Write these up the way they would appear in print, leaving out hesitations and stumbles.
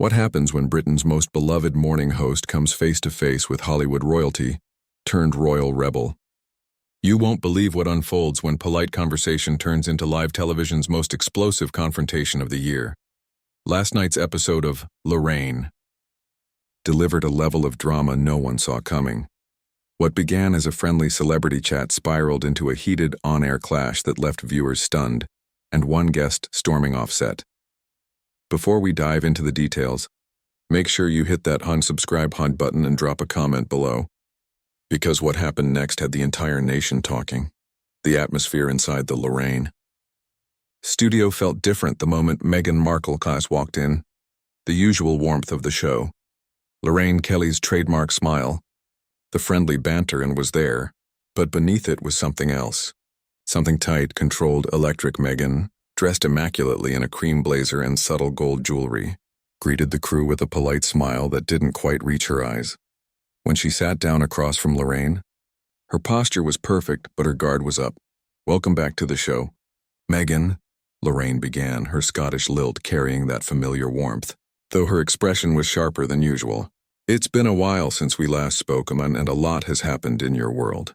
What happens when Britain's most beloved morning host comes face-to-face with Hollywood royalty, turned royal rebel? You won't believe what unfolds when polite conversation turns into live television's most explosive confrontation of the year. Last night's episode of Lorraine delivered a level of drama no one saw coming. What began as a friendly celebrity chat spiraled into a heated on-air clash that left viewers stunned, and one guest storming off set. Before we dive into the details, make sure you hit that unsubscribe button and drop a comment below. Because what happened next had the entire nation talking. The atmosphere inside the Lorraine studio felt different the moment Meghan Markle class walked in. The usual warmth of the show. Lorraine Kelly's trademark smile. The friendly banter and was there, but beneath it was something else. Something tight, controlled, electric. Meghan, dressed immaculately in a cream blazer and subtle gold jewelry, greeted the crew with a polite smile that didn't quite reach her eyes. When she sat down across from Lorraine, her posture was perfect, but her guard was up. "Welcome back to the show, Meghan," Lorraine began, her Scottish lilt carrying that familiar warmth, though her expression was sharper than usual. "It's been a while since we last spoke, and a lot has happened in your world."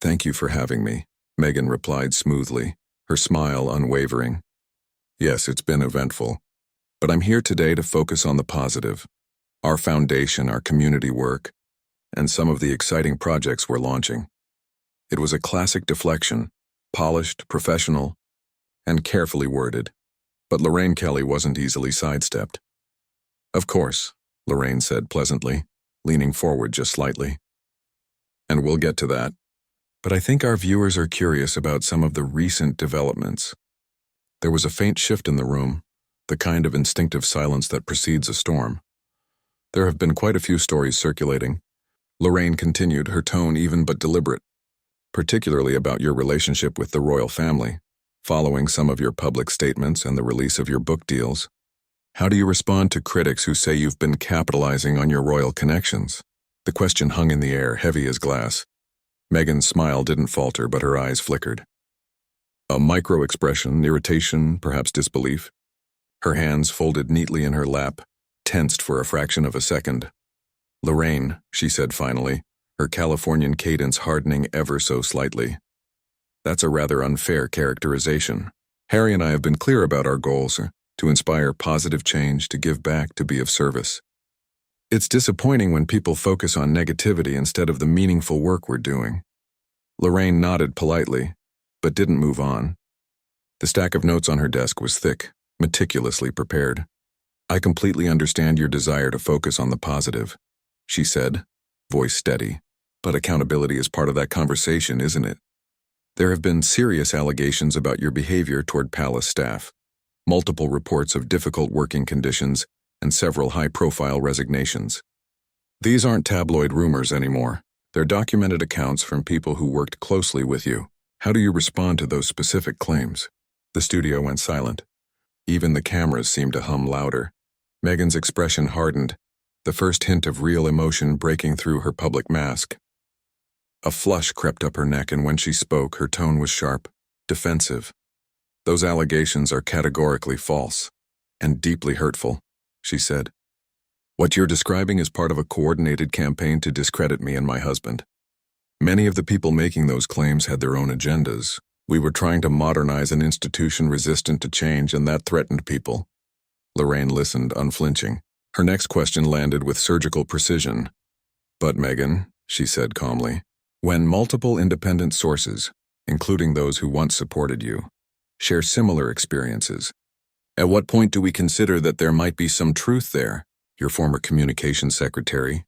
"Thank you for having me," Meghan replied smoothly, her smile unwavering. "Yes, it's been eventful, but I'm here today to focus on the positive. Our foundation, our community work, and some of the exciting projects we're launching." It was a classic deflection, polished, professional, and carefully worded, but Lorraine Kelly wasn't easily sidestepped. "Of course," Lorraine said pleasantly, leaning forward just slightly. "And we'll get to that. But I think our viewers are curious about some of the recent developments." There was a faint shift in the room, the kind of instinctive silence that precedes a storm. "There have been quite a few stories circulating," Lorraine continued, her tone even but deliberate, "particularly about your relationship with the royal family, following some of your public statements and the release of your book deals. How do you respond to critics who say you've been capitalizing on your royal connections?" The question hung in the air, heavy as glass. Meghan's smile didn't falter, but her eyes flickered. A micro-expression, irritation, perhaps disbelief. Her hands folded neatly in her lap, tensed for a fraction of a second. "Lorraine," she said finally, her Californian cadence hardening ever so slightly. "That's a rather unfair characterization. Harry and I have been clear about our goals, to inspire positive change, to give back, to be of service. It's disappointing when people focus on negativity instead of the meaningful work we're doing." Lorraine nodded politely, but didn't move on. The stack of notes on her desk was thick, meticulously prepared. "I completely understand your desire to focus on the positive," she said, voice steady. "But accountability is part of that conversation, isn't it? There have been serious allegations about your behavior toward palace staff, multiple reports of difficult working conditions, and several high-profile resignations. These aren't tabloid rumors anymore. They're documented accounts from people who worked closely with you. How do you respond to those specific claims?" The studio went silent. Even the cameras seemed to hum louder. Meghan's expression hardened, the first hint of real emotion breaking through her public mask. A flush crept up her neck, and when she spoke, her tone was sharp, defensive. "Those allegations are categorically false, and deeply hurtful," she said. "What you're describing is part of a coordinated campaign to discredit me and my husband. Many of the people making those claims had their own agendas. We were trying to modernize an institution resistant to change, and that threatened people." Lorraine listened, unflinching. Her next question landed with surgical precision. "But Meghan," she said calmly, "when multiple independent sources, including those who once supported you, share similar experiences, at what point do we consider that there might be some truth there? Your former communications secretary,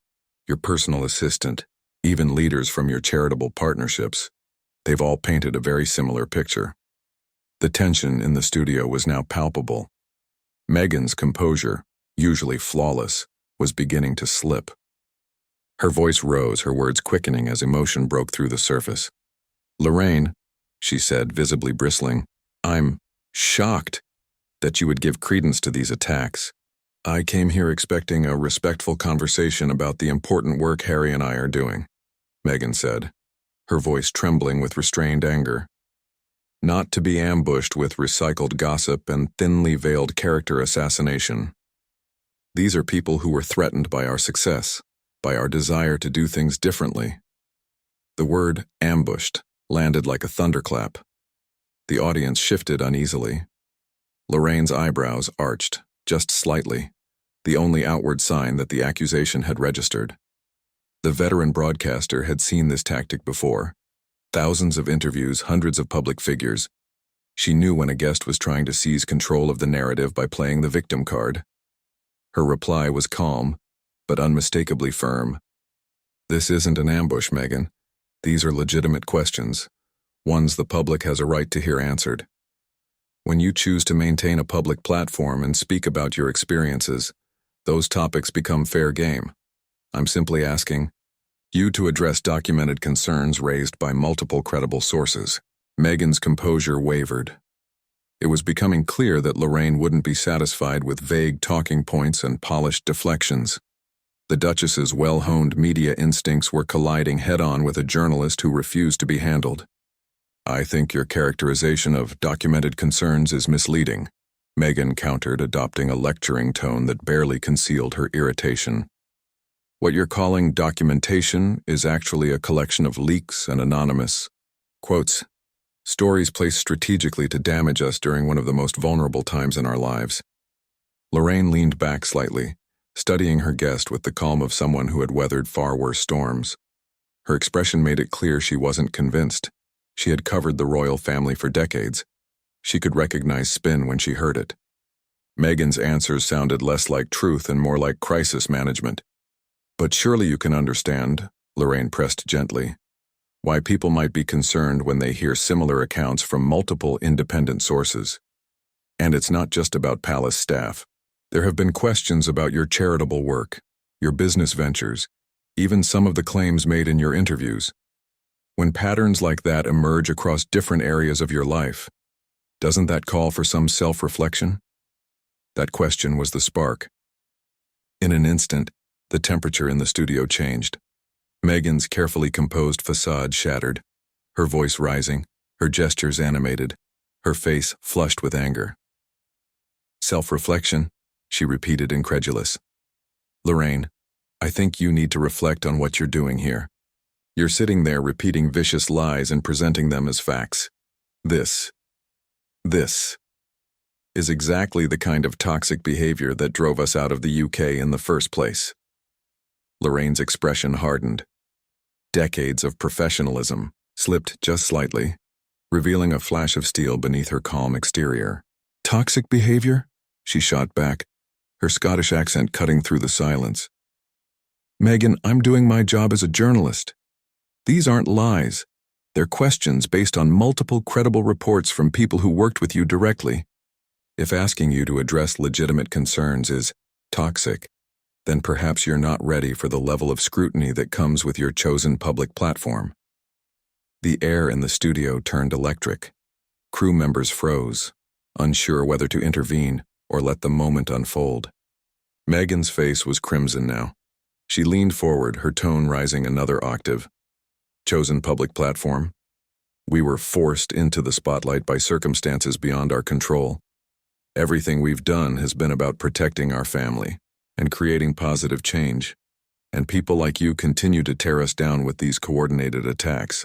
your personal assistant, even leaders from your charitable partnerships, they've all painted a very similar picture." The tension in the studio was now palpable. Meghan's composure, usually flawless, was beginning to slip. Her voice rose, her words quickening as emotion broke through the surface. "Lorraine," she said, visibly bristling, "I'm shocked that you would give credence to these attacks. I came here expecting a respectful conversation about the important work Harry and I are doing," Meghan said, her voice trembling with restrained anger. "Not to be ambushed with recycled gossip and thinly veiled character assassination." These are people who were threatened by our success, by our desire to do things differently. The word ambushed landed like a thunderclap. The audience shifted uneasily. Lorraine's eyebrows arched, just slightly, the only outward sign that the accusation had registered. The veteran broadcaster had seen this tactic before. Thousands of interviews, hundreds of public figures. She knew when a guest was trying to seize control of the narrative by playing the victim card. Her reply was calm, but unmistakably firm. This isn't an ambush, Meghan. These are legitimate questions, ones the public has a right to hear answered. When you choose to maintain a public platform and speak about your experiences, those topics become fair game. I'm simply asking you to address documented concerns raised by multiple credible sources. Meghan's composure wavered. It was becoming clear that Lorraine wouldn't be satisfied with vague talking points and polished deflections. The Duchess's well-honed media instincts were colliding head-on with a journalist who refused to be handled. I think your characterization of documented concerns is misleading, Meghan countered, adopting a lecturing tone that barely concealed her irritation. What you're calling documentation is actually a collection of leaks and anonymous quotes, stories placed strategically to damage us during one of the most vulnerable times in our lives. Lorraine leaned back slightly, studying her guest with the calm of someone who had weathered far worse storms. Her expression made it clear she wasn't convinced. She had covered the royal family for decades. She could recognize spin when she heard it. Meghan's answers sounded less like truth and more like crisis management. But surely you can understand, Lorraine pressed gently, why people might be concerned when they hear similar accounts from multiple independent sources. And it's not just about palace staff. There have been questions about your charitable work, your business ventures, even some of the claims made in your interviews. When patterns like that emerge across different areas of your life, doesn't that call for some self-reflection? That question was the spark. In an instant, the temperature in the studio changed. Meghan's carefully composed facade shattered, her voice rising, her gestures animated, her face flushed with anger. Self-reflection, she repeated, incredulous. Lorraine, I think you need to reflect on what you're doing here. You're sitting there repeating vicious lies and presenting them as facts. This is exactly the kind of toxic behavior that drove us out of the UK in the first place. Lorraine's expression hardened. Decades of professionalism slipped just slightly, revealing a flash of steel beneath her calm exterior. Toxic behavior? She shot back, her Scottish accent cutting through the silence. Meghan, I'm doing my job as a journalist. These aren't lies. They're questions based on multiple credible reports from people who worked with you directly. If asking you to address legitimate concerns is toxic, then perhaps you're not ready for the level of scrutiny that comes with your chosen public platform. The air in the studio turned electric. Crew members froze, unsure whether to intervene or let the moment unfold. Meghan's face was crimson now. She leaned forward, her tone rising another octave. Chosen public platform? We were forced into the spotlight by circumstances beyond our control. Everything we've done has been about protecting our family and creating positive change. And people like you continue to tear us down with these coordinated attacks.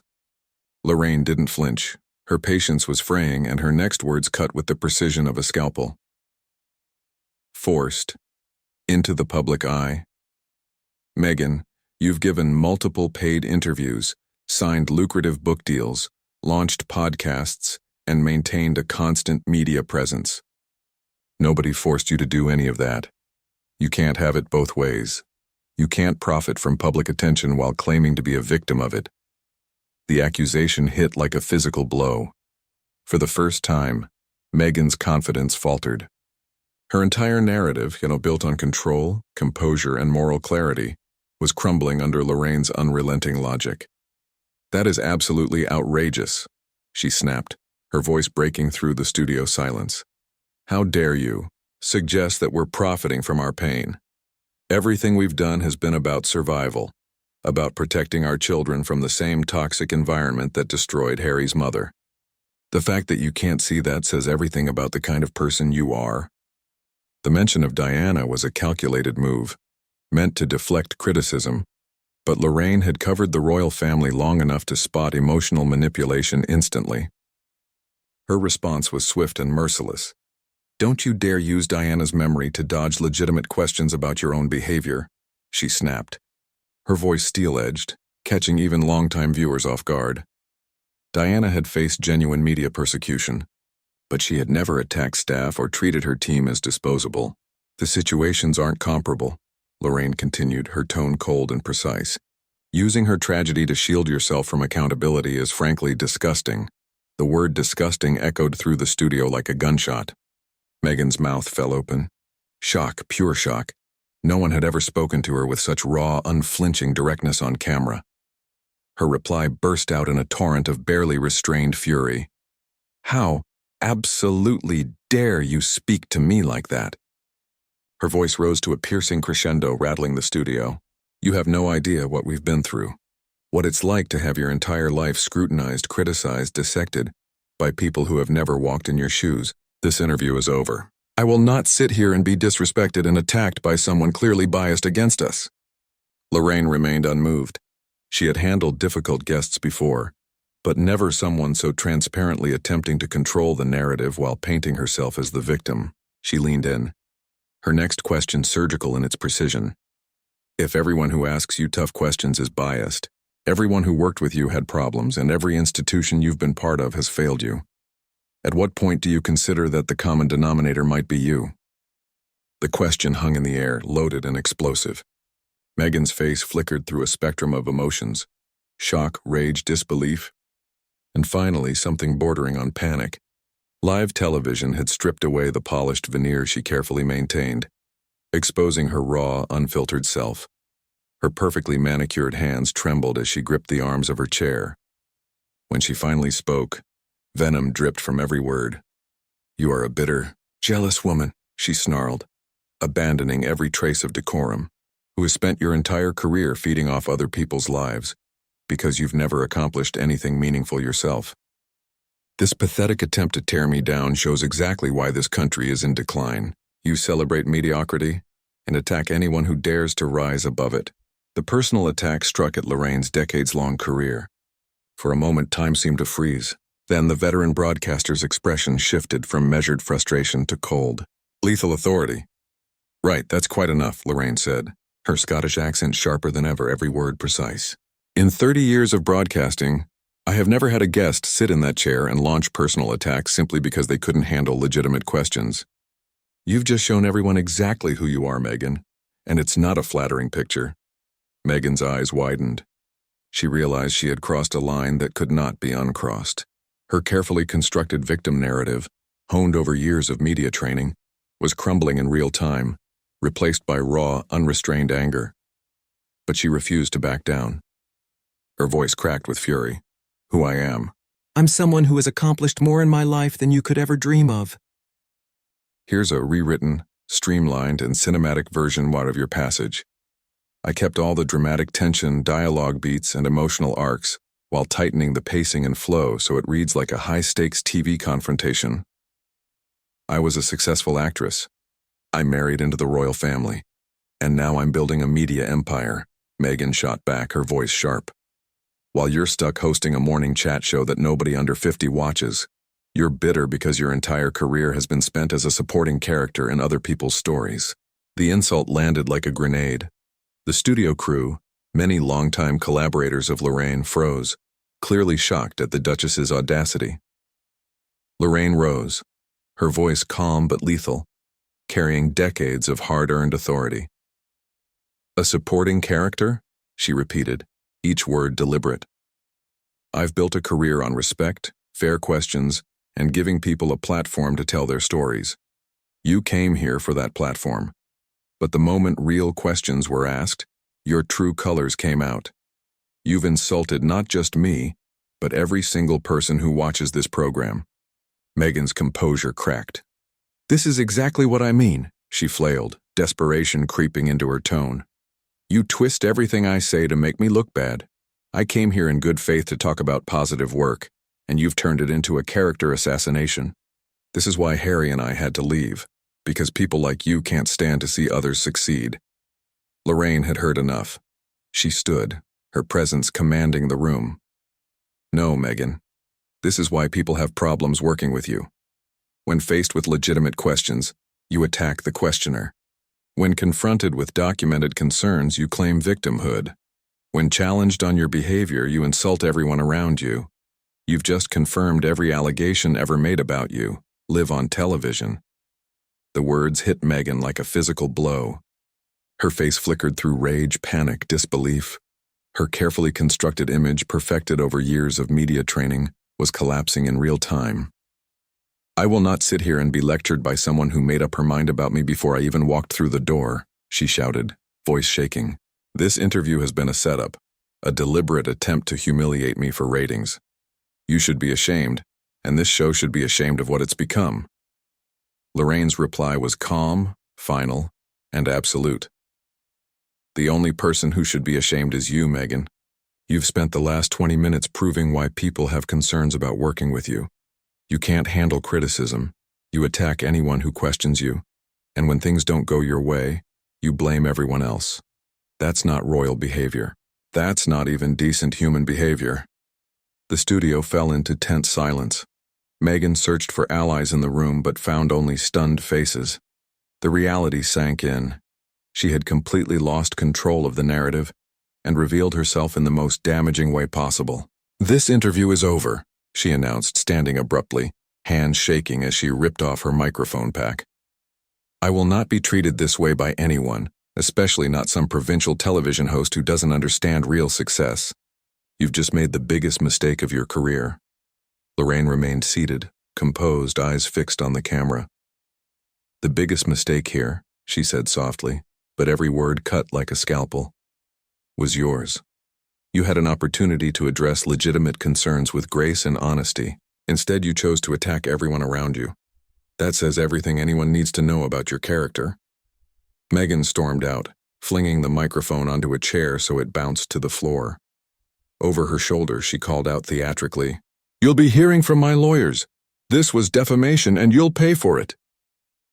Lorraine didn't flinch. Her patience was fraying, and her next words cut with the precision of a scalpel. Forced into the public eye. Meghan, you've given multiple paid interviews, signed lucrative book deals, launched podcasts, and maintained a constant media presence. Nobody forced you to do any of that. You can't have it both ways. You can't profit from public attention while claiming to be a victim of it. The accusation hit like a physical blow. For the first time, Meghan's confidence faltered. Her entire narrative, built on control, composure, and moral clarity, was crumbling under Lorraine's unrelenting logic. That is absolutely outrageous, she snapped, her voice breaking through the studio silence. How dare you suggest that we're profiting from our pain? Everything we've done has been about survival, about protecting our children from the same toxic environment that destroyed Harry's mother. The fact that you can't see that says everything about the kind of person you are. The mention of Diana was a calculated move, meant to deflect criticism, but Lorraine had covered the royal family long enough to spot emotional manipulation instantly. Her response was swift and merciless. "Don't you dare use Diana's memory to dodge legitimate questions about your own behavior," she snapped, her voice steel-edged, catching even longtime viewers off guard. Diana had faced genuine media persecution, but she had never attacked staff or treated her team as disposable. "The situations aren't comparable," Lorraine continued, her tone cold and precise. "Using her tragedy to shield yourself from accountability is frankly disgusting." The word disgusting echoed through the studio like a gunshot. Meghan's mouth fell open. Shock, pure shock. No one had ever spoken to her with such raw, unflinching directness on camera. Her reply burst out in a torrent of barely restrained fury. "How absolutely dare you speak to me like that?" Her voice rose to a piercing crescendo, rattling the studio. "You have no idea what we've been through. What it's like to have your entire life scrutinized, criticized, dissected by people who have never walked in your shoes. This interview is over. I will not sit here and be disrespected and attacked by someone clearly biased against us." Lorraine remained unmoved. She had handled difficult guests before, but never someone so transparently attempting to control the narrative while painting herself as the victim. She leaned in, her next question surgical in its precision. "If everyone who asks you tough questions is biased, everyone who worked with you had problems, and every institution you've been part of has failed you, at what point do you consider that the common denominator might be you?" The question hung in the air, loaded and explosive. Meghan's face flickered through a spectrum of emotions: shock, rage, disbelief, and finally something bordering on panic. Live television had stripped away the polished veneer she carefully maintained, exposing her raw, unfiltered self. Her perfectly manicured hands trembled as she gripped the arms of her chair. When she finally spoke, venom dripped from every word. "You are a bitter, jealous woman," she snarled, abandoning every trace of decorum, "who has spent your entire career feeding off other people's lives, because you've never accomplished anything meaningful yourself. This pathetic attempt to tear me down shows exactly why this country is in decline. You celebrate mediocrity and attack anyone who dares to rise above it." The personal attack struck at Lorraine's decades-long career. For a moment, time seemed to freeze. Then the veteran broadcaster's expression shifted from measured frustration to cold. "Lethal authority." "Right, that's quite enough," Lorraine said, her Scottish accent sharper than ever, every word precise. "In 30 years of broadcasting, I have never had a guest sit in that chair and launch personal attacks simply because they couldn't handle legitimate questions. You've just shown everyone exactly who you are, Meghan, and it's not a flattering picture." Meghan's eyes widened. She realized she had crossed a line that could not be uncrossed. Her carefully constructed victim narrative, honed over years of media training, was crumbling in real time, replaced by raw, unrestrained anger. But she refused to back down. Her voice cracked with fury. "Who I am. I'm someone who has accomplished more in my life than you could ever dream of. Here's a rewritten, streamlined, and cinematic version of your passage. I kept all the dramatic tension, dialogue beats, and emotional arcs, while tightening the pacing and flow so it reads like a high-stakes TV confrontation. I was a successful actress. I married into the royal family. And now I'm building a media empire," Meghan shot back, her voice sharp. "While you're stuck hosting a morning chat show that nobody under 50 watches, you're bitter because your entire career has been spent as a supporting character in other people's stories." The insult landed like a grenade. The studio crew, many longtime collaborators of Lorraine, froze, clearly shocked at the Duchess's audacity. Lorraine rose, her voice calm but lethal, carrying decades of hard-earned authority. "A supporting character?" she repeated, each word deliberate. "I've built a career on respect, fair questions, and giving people a platform to tell their stories. You came here for that platform. But the moment real questions were asked, your true colors came out. You've insulted not just me, but every single person who watches this program." Meghan's composure cracked. "This is exactly what I mean," she flailed, desperation creeping into her tone. "You twist everything I say to make me look bad. I came here in good faith to talk about positive work, and you've turned it into a character assassination. This is why Harry and I had to leave. Because people like you can't stand to see others succeed. Lorraine had heard enough. She stood, her presence commanding the room. No, Meghan. This is why people have problems working with you. When faced with legitimate questions, you attack the questioner. When confronted with documented concerns, you claim victimhood. When challenged on your behavior, you insult everyone around you. You've just confirmed every allegation ever made about you. Live on television. The words hit Meghan like a physical blow. Her face flickered through rage, panic, disbelief. Her carefully constructed image, perfected over years of media training, was collapsing in real time. I will not sit here and be lectured by someone who made up her mind about me before I even walked through the door, she shouted, voice shaking. This interview has been a setup, a deliberate attempt to humiliate me for ratings. You should be ashamed, and this show should be ashamed of what it's become. Lorraine's reply was calm, final, and absolute. The only person who should be ashamed is you, Meghan. You've spent the last 20 minutes proving why people have concerns about working with you. You can't handle criticism. You attack anyone who questions you. And when things don't go your way, you blame everyone else. That's not royal behavior. That's not even decent human behavior. The studio fell into tense silence. Meghan searched for allies in the room but found only stunned faces. The reality sank in. She had completely lost control of the narrative and revealed herself in the most damaging way possible. This interview is over, she announced, standing abruptly, hands shaking as she ripped off her microphone pack. I will not be treated this way by anyone, especially not some provincial television host who doesn't understand real success. You've just made the biggest mistake of your career. Lorraine remained seated, composed, eyes fixed on the camera. The biggest mistake here, she said softly, but every word cut like a scalpel, was yours. You had an opportunity to address legitimate concerns with grace and honesty. Instead, you chose to attack everyone around you. That says everything anyone needs to know about your character. Meghan stormed out, flinging the microphone onto a chair so it bounced to the floor. Over her shoulder, she called out theatrically, "You'll be hearing from my lawyers. This was defamation and you'll pay for it."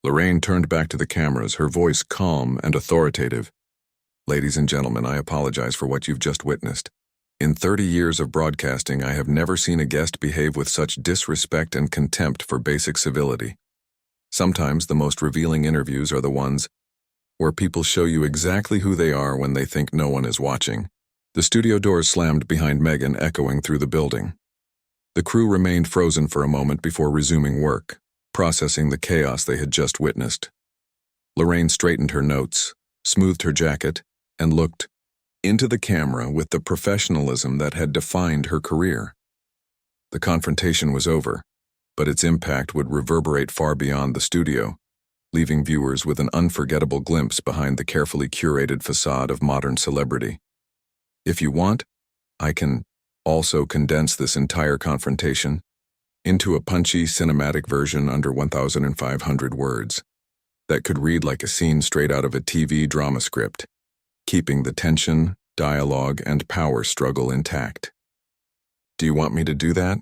Lorraine turned back to the cameras, her voice calm and authoritative. Ladies and gentlemen, I apologize for what you've just witnessed. In 30 years of broadcasting, I have never seen a guest behave with such disrespect and contempt for basic civility. Sometimes the most revealing interviews are the ones where people show you exactly who they are when they think no one is watching. The studio doors slammed behind Meghan, echoing through the building. The crew remained frozen for a moment before resuming work, processing the chaos they had just witnessed. Lorraine straightened her notes, smoothed her jacket, and looked into the camera with the professionalism that had defined her career. The confrontation was over, but its impact would reverberate far beyond the studio, leaving viewers with an unforgettable glimpse behind the carefully curated facade of modern celebrity. If you want, I can also condense this entire confrontation into a punchy cinematic version under 1,500 words that could read like a scene straight out of a TV drama script, keeping the tension, dialogue, and power struggle intact. Do you want me to do that?